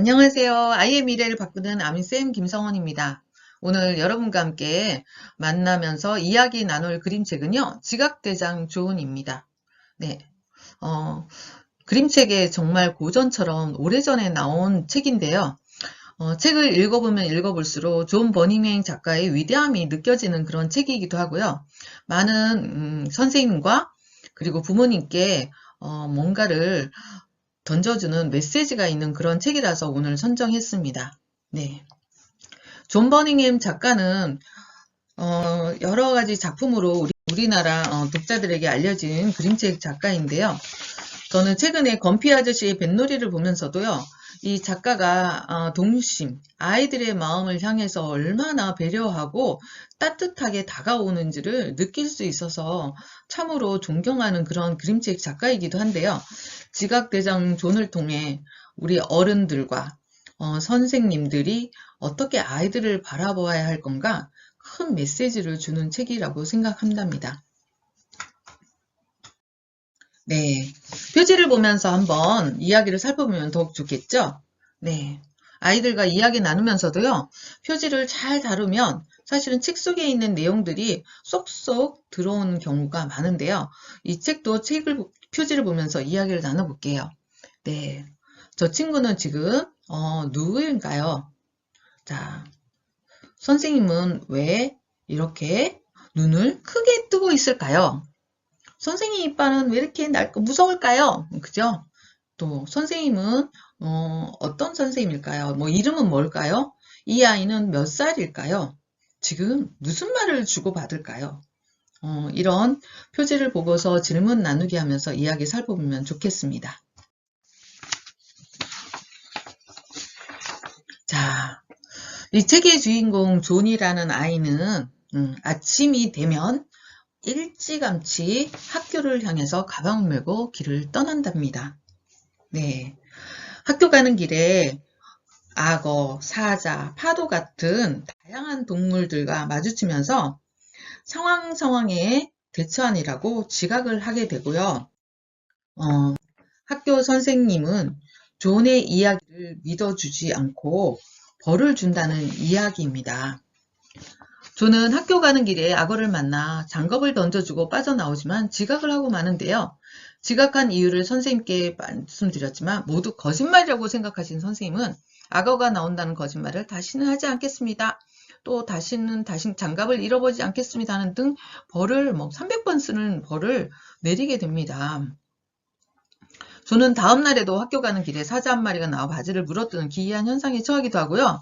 안녕하세요. 아이의 미래를 바꾸는 아미쌤 김성원입니다. 오늘 여러분과 함께 만나면서 이야기 나눌 그림책은요, 지각대장 조은입니다. 네, 어, 그림책에 정말 고전처럼 오래전에 나온 책인데요. 책을 읽어보면 읽어볼수록 존 버닝웨인 작가의 위대함이 느껴지는 그런 책이기도 하고요. 많은 선생님과 그리고 부모님께 뭔가를 던져주는 메시지가 있는 그런 책이라서 오늘 선정했습니다. 네. 존 버닝햄 작가는 여러 가지 작품으로 우리나라 독자들에게 알려진 그림책 작가인데요. 저는 최근에 건피 아저씨의 뱃놀이를 보면서도요, 이 작가가 동심, 아이들의 마음을 향해서 얼마나 배려하고 따뜻하게 다가오는지를 느낄 수 있어서 참으로 존경하는 그런 그림책 작가이기도 한데요. 지각대장 존을 통해 우리 어른들과 선생님들이 어떻게 아이들을 바라보아야 할 건가 큰 메시지를 주는 책이라고 생각한답니다. 네, 표지를 보면서 한번 이야기를 살펴보면 더욱 좋겠죠? 네, 아이들과 이야기 나누면서도요, 표지를 잘 다루면 사실은 책 속에 있는 내용들이 쏙쏙 들어오는 경우가 많은데요. 이 책도 표지를 보면서 이야기를 나눠볼게요. 네, 저 친구는 지금 누구인가요? 자, 선생님은 왜 이렇게 눈을 크게 뜨고 있을까요? 선생님 이빨은 왜 이렇게 무서울까요? 그죠? 또 선생님은 어떤 선생님일까요? 뭐 이름은 뭘까요? 이 아이는 몇 살일까요? 지금 무슨 말을 주고받을까요? 이런 표지를 보고서 질문 나누기 하면서 이야기 살펴보면 좋겠습니다. 자, 이 책의 주인공 존이라는 아이는 아침이 되면 일찌감치 학교를 향해서 가방을 메고 길을 떠난답니다. 네, 학교 가는 길에 악어, 사자, 파도 같은 다양한 동물들과 마주치면서 상황에 대처하느라고 지각을 하게 되고요. 학교 선생님은 존의 이야기를 믿어주지 않고 벌을 준다는 이야기입니다. 존은 학교 가는 길에 악어를 만나 장갑을 던져주고 빠져나오지만 지각을 하고 마는데요. 지각한 이유를 선생님께 말씀드렸지만 모두 거짓말이라고 생각하신 선생님은 악어가 나온다는 거짓말을 다시는 하지 않겠습니다. 또 다시는 장갑을 잃어버리지 않겠습니다 하는 등 벌을 300번 쓰는 벌을 내리게 됩니다. 존은 다음 날에도 학교 가는 길에 사자 한 마리가 나와 바지를 물어뜯는 기이한 현상에 처하기도 하고요.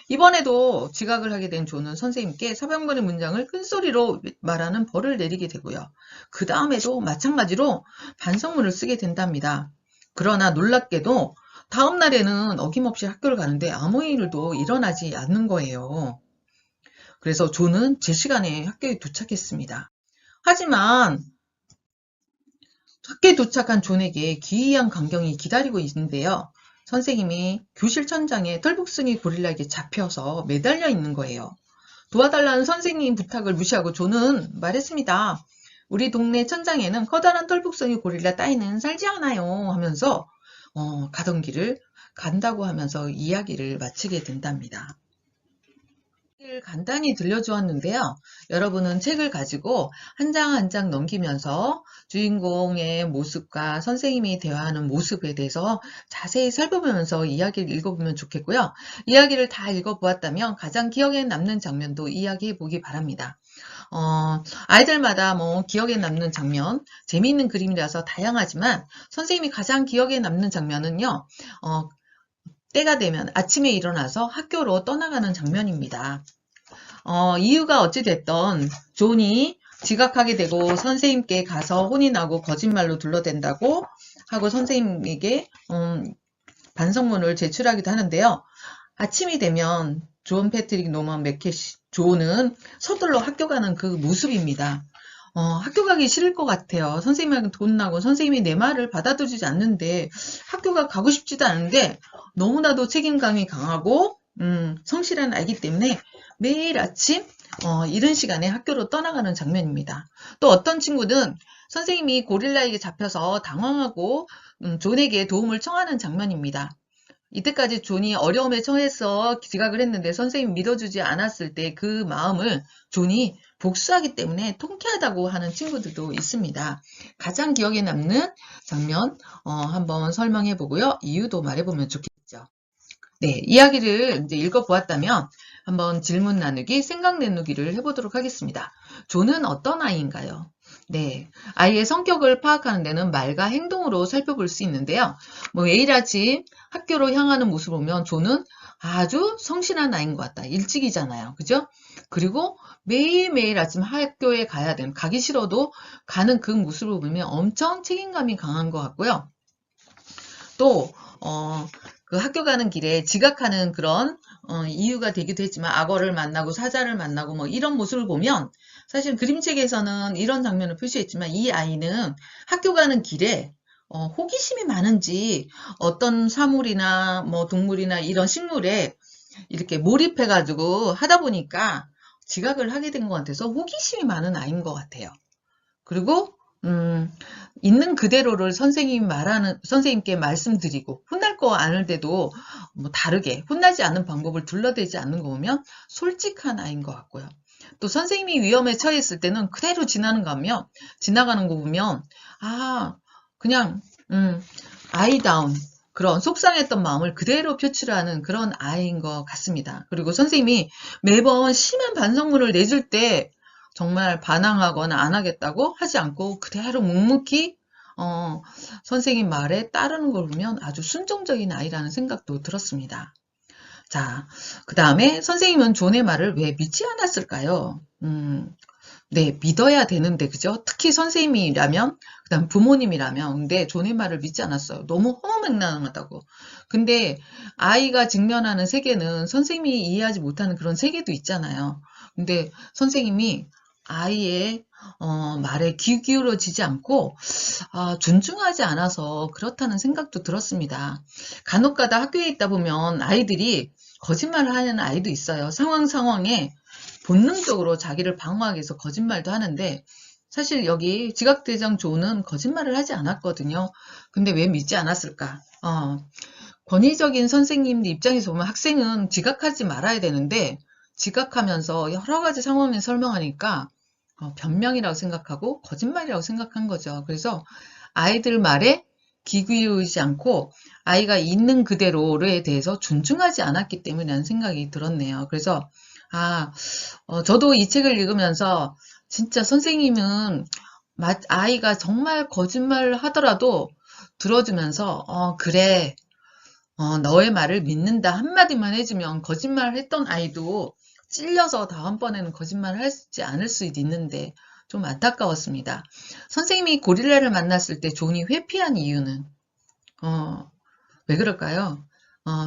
이번에도 지각을 하게 된 존은 선생님께 400번의 문장을 큰소리로 말하는 벌을 내리게 되고요. 그 다음에도 마찬가지로 반성문을 쓰게 된답니다. 그러나 놀랍게도 다음 날에는 어김없이 학교를 가는데 아무 일도 일어나지 않는 거예요. 그래서 존은 제 시간에 학교에 도착했습니다. 하지만 학교에 도착한 존에게 기이한 광경이 기다리고 있는데요. 선생님이 교실 천장에 털북숭이 고릴라에게 잡혀서 매달려 있는 거예요. 도와달라는 선생님 부탁을 무시하고 존은 말했습니다. 우리 동네 천장에는 커다란 털북숭이 고릴라 따위는 살지 않아요 하면서 가던 길을 간다고 하면서 이야기를 마치게 된답니다. 책을 간단히 들려주었는데요. 여러분은 책을 가지고 한 장 한 장 넘기면서 주인공의 모습과 선생님이 대화하는 모습에 대해서 자세히 살펴보면서 이야기를 읽어보면 좋겠고요. 이야기를 다 읽어보았다면 가장 기억에 남는 장면도 이야기해 보기 바랍니다. 아이들마다 기억에 남는 장면, 재미있는 그림이라서 다양하지만 선생님이 가장 기억에 남는 장면은요. 때가 되면 아침에 일어나서 학교로 떠나가는 장면입니다. 이유가 어찌됐던 존이 지각하게 되고 선생님께 가서 혼이 나고 거짓말로 둘러댄다고 하고 선생님에게 반성문을 제출하기도 하는데요. 아침이 되면 존 패트릭 노먼 매켓이 존은 서둘러 학교 가는 그 모습입니다. 학교 가기 싫을 것 같아요. 선생님한테 돈 나고 선생님이 내 말을 받아들이지 않는데 학교가 가고 싶지도 않은데 너무나도 책임감이 강하고 성실한 아이기 때문에 매일 아침 이른 시간에 학교로 떠나가는 장면입니다. 또 어떤 친구는 선생님이 고릴라에게 잡혀서 당황하고 존에게 도움을 청하는 장면입니다. 이때까지 존이 어려움에 처해서 지각을 했는데 선생님이 믿어주지 않았을 때 그 마음을 존이 복수하기 때문에 통쾌하다고 하는 친구들도 있습니다. 가장 기억에 남는 장면 한번 설명해 보고요. 이유도 말해보면 좋겠죠. 네, 이야기를 이제 읽어보았다면 한번 질문 나누기, 생각 나누기를 해보도록 하겠습니다. 존은 어떤 아이인가요? 네, 아이의 성격을 파악하는 데는 말과 행동으로 살펴볼 수 있는데요. 매일 아침 학교로 향하는 모습을 보면 존은 아주 성실한 아이인 것 같다. 일찍이잖아요. 그죠? 그리고 매일매일 아침 학교에 가야 되는, 가기 싫어도 가는 그 모습을 보면 엄청 책임감이 강한 것 같고요. 또, 그 학교 가는 길에 지각하는 그런 이유가 되기도 했지만 악어를 만나고 사자를 만나고 뭐 이런 모습을 보면 사실 그림책에서는 이런 장면을 표시했지만 이 아이는 학교 가는 길에 호기심이 많은지 어떤 사물이나 뭐 동물이나 이런 식물에 이렇게 몰입해가지고 하다 보니까 지각을 하게 된 것 같아서 호기심이 많은 아이인 것 같아요. 그리고 있는 그대로를 선생님께 말씀드리고, 혼날 거 아는데도 뭐 다르게, 혼나지 않는 방법을 둘러대지 않는 거 보면 솔직한 아이인 것 같고요. 또 선생님이 위험에 처했을 때는 그대로 지나가는 거 보면, 그냥, 아이다운, 그런 속상했던 마음을 그대로 표출하는 그런 아이인 것 같습니다. 그리고 선생님이 매번 심한 반성문을 내줄 때 정말 반항하거나 안 하겠다고 하지 않고 그대로 묵묵히 선생님 말에 따르는 걸 보면 아주 순종적인 아이라는 생각도 들었습니다. 자, 그 다음에 선생님은 존의 말을 왜 믿지 않았을까요? 네, 믿어야 되는데, 그죠? 특히 선생님이라면, 그 다음 부모님이라면, 근데 존의 말을 믿지 않았어요. 너무 허무맹랑하다고. 근데 아이가 직면하는 세계는 선생님이 이해하지 못하는 그런 세계도 있잖아요. 근데 선생님이 아이의 말에 귀 기울여지지 않고 존중하지 않아서 그렇다는 생각도 들었습니다. 간혹가다 학교에 있다 보면 아이들이 거짓말을 하는 아이도 있어요. 상황에 본능적으로 자기를 방어하기 위해서 거짓말도 하는데 사실 여기 지각대장 존은 거짓말을 하지 않았거든요. 근데 왜 믿지 않았을까? 권위적인 선생님 입장에서 보면 학생은 지각하지 말아야 되는데 지각하면서 여러 가지 상황을 설명하니까 변명이라고 생각하고 거짓말이라고 생각한 거죠. 그래서 아이들 말에 귀 기울이지 않고 아이가 있는 그대로에 대해서 존중하지 않았기 때문이라는 생각이 들었네요. 그래서 저도 이 책을 읽으면서 진짜 선생님은 아이가 정말 거짓말을 하더라도 들어주면서 그래 너의 말을 믿는다 한마디만 해주면 거짓말을 했던 아이도 찔려서 다음번에는 거짓말을 하지 않을 수도 있는데 좀 안타까웠습니다. 선생님이 고릴라를 만났을 때 존이 회피한 이유는 왜 그럴까요?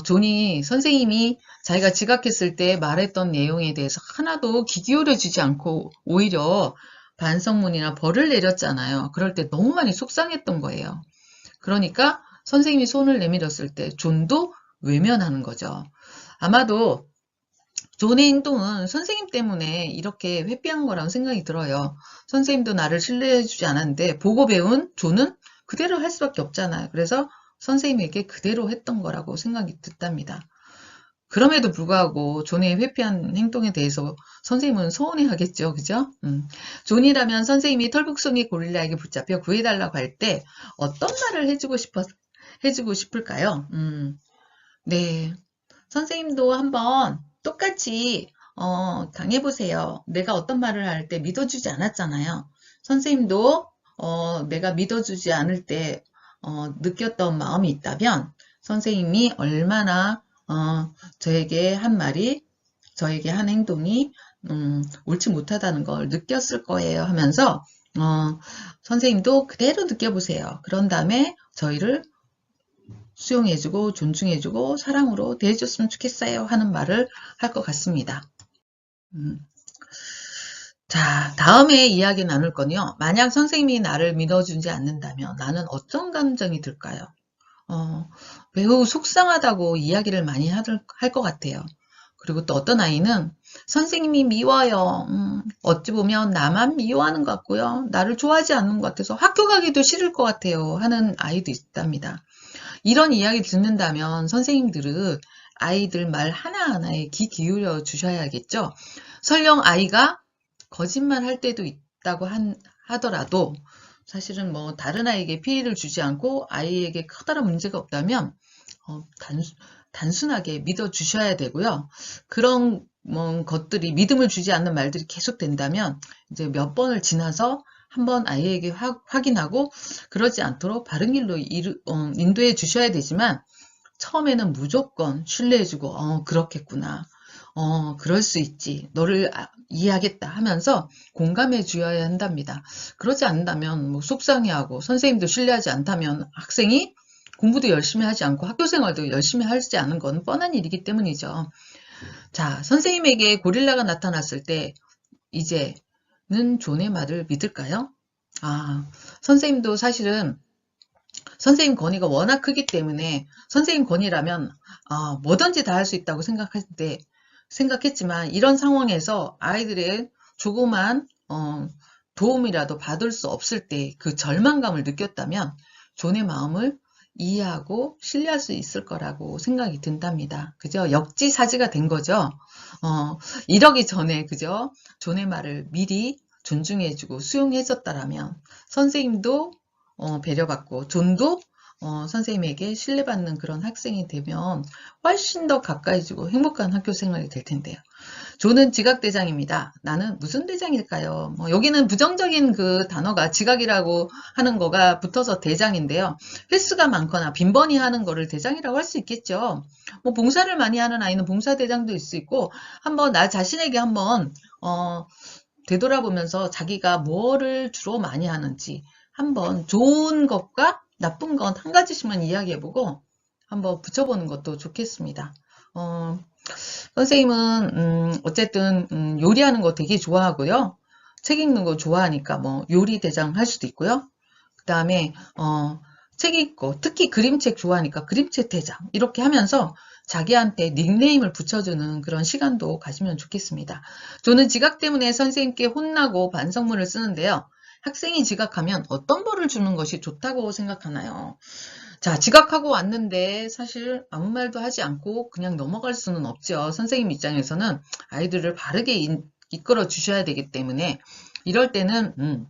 존이 선생님이 자기가 지각했을 때 말했던 내용에 대해서 하나도 귀 기울여주지 않고 오히려 반성문이나 벌을 내렸잖아요. 그럴 때 너무 많이 속상했던 거예요. 그러니까 선생님이 손을 내밀었을 때 존도 외면하는 거죠. 아마도 존의 행동은 선생님 때문에 이렇게 회피한 거라고 생각이 들어요. 선생님도 나를 신뢰해주지 않았는데 보고 배운 존은 그대로 할 수밖에 없잖아요. 그래서 선생님에게 그대로 했던 거라고 생각이 든답니다. 그럼에도 불구하고 존의 회피한 행동에 대해서 선생님은 서운해하겠죠. 그죠? 존이라면 선생님이 털북송이 고릴라에게 붙잡혀 구해달라고 할 때 어떤 말을 해주고 싶을까요? 네. 선생님도 한번 똑같이 당해보세요. 내가 어떤 말을 할 때 믿어주지 않았잖아요. 선생님도 내가 믿어주지 않을 때 느꼈던 마음이 있다면 선생님이 얼마나 저에게 한 말이, 저에게 한 행동이 옳지 못하다는 걸 느꼈을 거예요 하면서 선생님도 그대로 느껴보세요. 그런 다음에 저희를 수용해주고 존중해주고 사랑으로 대해줬으면 좋겠어요 하는 말을 할 것 같습니다. 자, 다음에 이야기 나눌 건요. 만약 선생님이 나를 믿어주지 않는다면 나는 어떤 감정이 들까요? 매우 속상하다고 이야기를 많이 할 것 같아요. 그리고 또 어떤 아이는 선생님이 미워요. 어찌 보면 나만 미워하는 것 같고요. 나를 좋아하지 않는 것 같아서 학교 가기도 싫을 것 같아요. 하는 아이도 있답니다. 이런 이야기 듣는다면 선생님들은 아이들 말 하나하나에 귀 기울여 주셔야겠죠. 설령 아이가 거짓말 할 때도 있다고 하더라도 사실은 뭐 다른 아이에게 피해를 주지 않고 아이에게 커다란 문제가 없다면 단순하게 믿어주셔야 되고요. 그런 것들이 믿음을 주지 않는 말들이 계속 된다면 이제 몇 번을 지나서 한번 아이에게 확인하고 그러지 않도록 바른 길로 인도해 주셔야 되지만 처음에는 무조건 신뢰해주고 그렇겠구나. 그럴 수 있지. 너를 이해하겠다 하면서 공감해 주어야 한답니다. 그러지 않는다면 뭐 속상해하고 선생님도 신뢰하지 않다면 학생이 공부도 열심히 하지 않고 학교 생활도 열심히 하지 않은 건 뻔한 일이기 때문이죠. 자, 선생님에게 고릴라가 나타났을 때 이제는 존의 말을 믿을까요? 선생님도 사실은 선생님 권위가 워낙 크기 때문에 선생님 권위라면 뭐든지 다 할 수 있다고 생각했지만 이런 상황에서 아이들의 조그만 도움이라도 받을 수 없을 때 그 절망감을 느꼈다면 존의 마음을 이해하고 신뢰할 수 있을 거라고 생각이 든답니다. 그죠? 역지사지가 된 거죠. 이러기 전에 그죠? 존의 말을 미리 존중해주고 수용해줬다라면 선생님도 배려받고 존도 선생님에게 신뢰받는 그런 학생이 되면 훨씬 더 가까이지고 행복한 학교 생활이 될 텐데요. 존은 지각대장입니다. 나는 무슨 대장일까요? 여기는 부정적인 그 단어가 지각이라고 하는 거가 붙어서 대장인데요. 횟수가 많거나 빈번히 하는 거를 대장이라고 할 수 있겠죠. 봉사를 많이 하는 아이는 봉사대장도 있을 수 있고 한번 나 자신에게 한번 되돌아보면서 자기가 뭐를 주로 많이 하는지 한번 좋은 것과 나쁜 것 한 가지씩만 이야기해보고 한번 붙여보는 것도 좋겠습니다. 선생님은 어쨌든 요리하는 거 되게 좋아하고요. 책 읽는 거 좋아하니까 뭐 요리 대장 할 수도 있고요. 그 다음에 책 읽고 특히 그림책 좋아하니까 그림책 대장 이렇게 하면서 자기한테 닉네임을 붙여주는 그런 시간도 가지면 좋겠습니다. 저는 지각 때문에 선생님께 혼나고 반성문을 쓰는데요. 학생이 지각하면 어떤 벌을 주는 것이 좋다고 생각하나요? 자, 지각하고 왔는데 사실 아무 말도 하지 않고 그냥 넘어갈 수는 없죠. 선생님 입장에서는 아이들을 바르게 이끌어 주셔야 되기 때문에 이럴 때는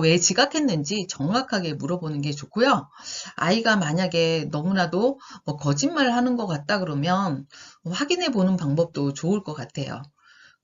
왜 지각했는지 정확하게 물어보는 게 좋고요. 아이가 만약에 너무나도 거짓말 하는 것 같다 그러면 확인해 보는 방법도 좋을 것 같아요.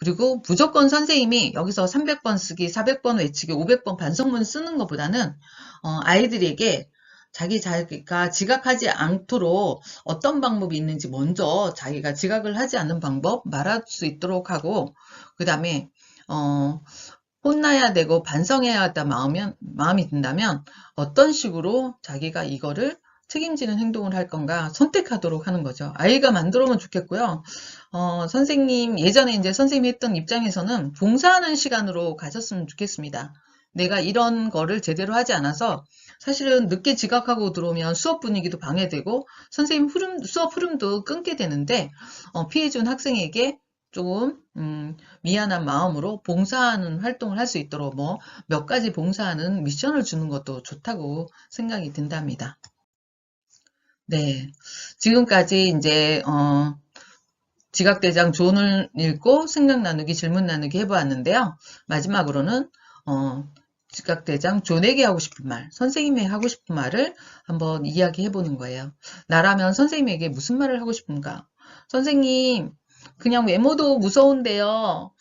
그리고 무조건 선생님이 여기서 300번 쓰기, 400번 외치기, 500번 반성문 쓰는 것보다는 아이들에게 자기가 지각하지 않도록 어떤 방법이 있는지 먼저 자기가 지각을 하지 않는 방법 말할 수 있도록 하고 그 다음에 혼나야 되고 반성해야 한다 마음이 든다면 어떤 식으로 자기가 이거를 책임지는 행동을 할 건가 선택하도록 하는 거죠. 아이가 만들어오면 좋겠고요. 예전에 이제 선생님이 했던 입장에서는 봉사하는 시간으로 가졌으면 좋겠습니다. 내가 이런 거를 제대로 하지 않아서 사실은 늦게 지각하고 들어오면 수업 분위기도 방해되고 선생님 수업 흐름도 끊게 되는데 피해준 학생에게 조금 미안한 마음으로 봉사하는 활동을 할 수 있도록 몇 가지 봉사하는 미션을 주는 것도 좋다고 생각이 든답니다. 네, 지금까지 이제 지각대장 존을 읽고 생각 나누기, 질문 나누기 해보았는데요. 마지막으로는 지각대장 존에게 하고 싶은 말, 선생님에게 하고 싶은 말을 한번 이야기해보는 거예요. 나라면 선생님에게 무슨 말을 하고 싶은가? 선생님, 그냥 외모도 무서운데요.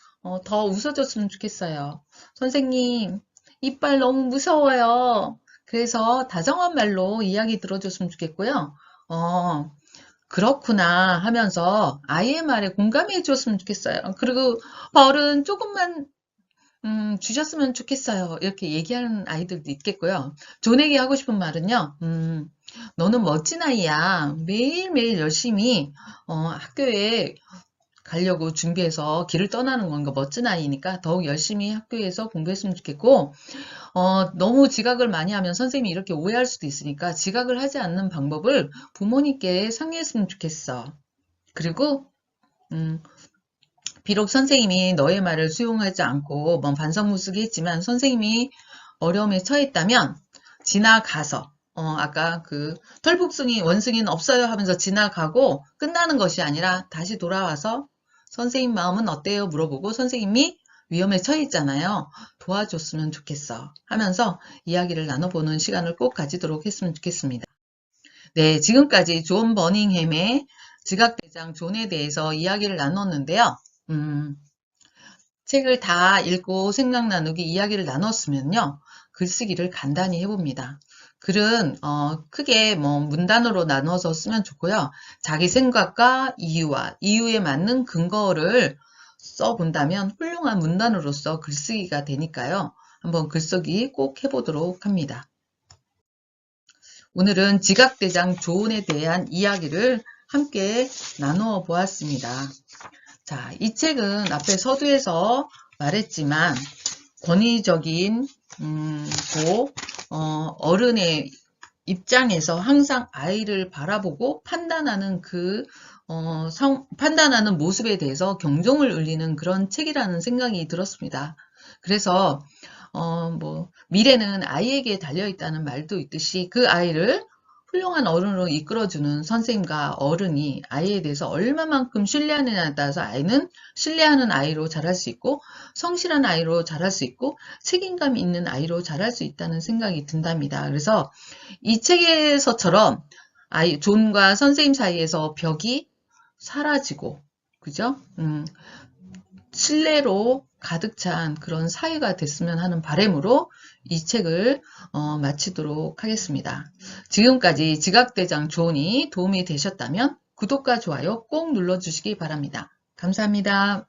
더 웃어줬으면 좋겠어요. 선생님, 이빨 너무 무서워요. 그래서 다정한 말로 이야기 들어줬으면 좋겠고요. 그렇구나 하면서 아이의 말에 공감해 줬으면 좋겠어요. 그리고 벌은 조금만 주셨으면 좋겠어요. 이렇게 얘기하는 아이들도 있겠고요. 존에게 하고 싶은 말은요. 너는 멋진 아이야. 매일매일 열심히 학교에 가려고 준비해서 길을 떠나는 건가 멋진 아이니까 더욱 열심히 학교에서 공부했으면 좋겠고 너무 지각을 많이 하면 선생님이 이렇게 오해할 수도 있으니까 지각을 하지 않는 방법을 부모님께 상의했으면 좋겠어. 그리고 비록 선생님이 너의 말을 수용하지 않고 반성문쓰기 했지만 선생님이 어려움에 처했다면 지나가서 아까 그 털북숭이 원숭이는 없어요 하면서 지나가고 끝나는 것이 아니라 다시 돌아와서 선생님 마음은 어때요 물어보고 선생님이 위험에 처했잖아요. 도와줬으면 좋겠어 하면서 이야기를 나눠보는 시간을 꼭 가지도록 했으면 좋겠습니다. 네, 지금까지 존 버닝햄의 지각대장 존에 대해서 이야기를 나눴는데요. 책을 다 읽고 생각 나누기 이야기를 나눴으면요. 글쓰기를 간단히 해봅니다. 글은 크게 문단으로 나눠서 쓰면 좋고요. 자기 생각과 이유에 맞는 근거를 써본다면 훌륭한 문단으로서 글쓰기가 되니까요. 한번 글쓰기 꼭 해보도록 합니다. 오늘은 지각대장 조언에 대한 이야기를 함께 나누어 보았습니다. 자, 이 책은 앞에 서두에서 말했지만 권위적인 어른의 입장에서 항상 아이를 바라보고 판단하는 판단하는 모습에 대해서 경종을 울리는 그런 책이라는 생각이 들었습니다. 그래서 미래는 아이에게 달려있다는 말도 있듯이 그 아이를 훌륭한 어른으로 이끌어주는 선생님과 어른이 아이에 대해서 얼마만큼 신뢰하느냐에 따라서 아이는 신뢰하는 아이로 자랄 수 있고 성실한 아이로 자랄 수 있고 책임감 있는 아이로 자랄 수 있다는 생각이 든답니다. 그래서 이 책에서처럼 존과 선생님 사이에서 벽이 사라지고 그죠? 신뢰로 가득 찬 그런 사회가 됐으면 하는 바람으로 이 책을 마치도록 하겠습니다. 지금까지 지각대장 조언이 도움이 되셨다면 구독과 좋아요 꼭 눌러주시기 바랍니다. 감사합니다.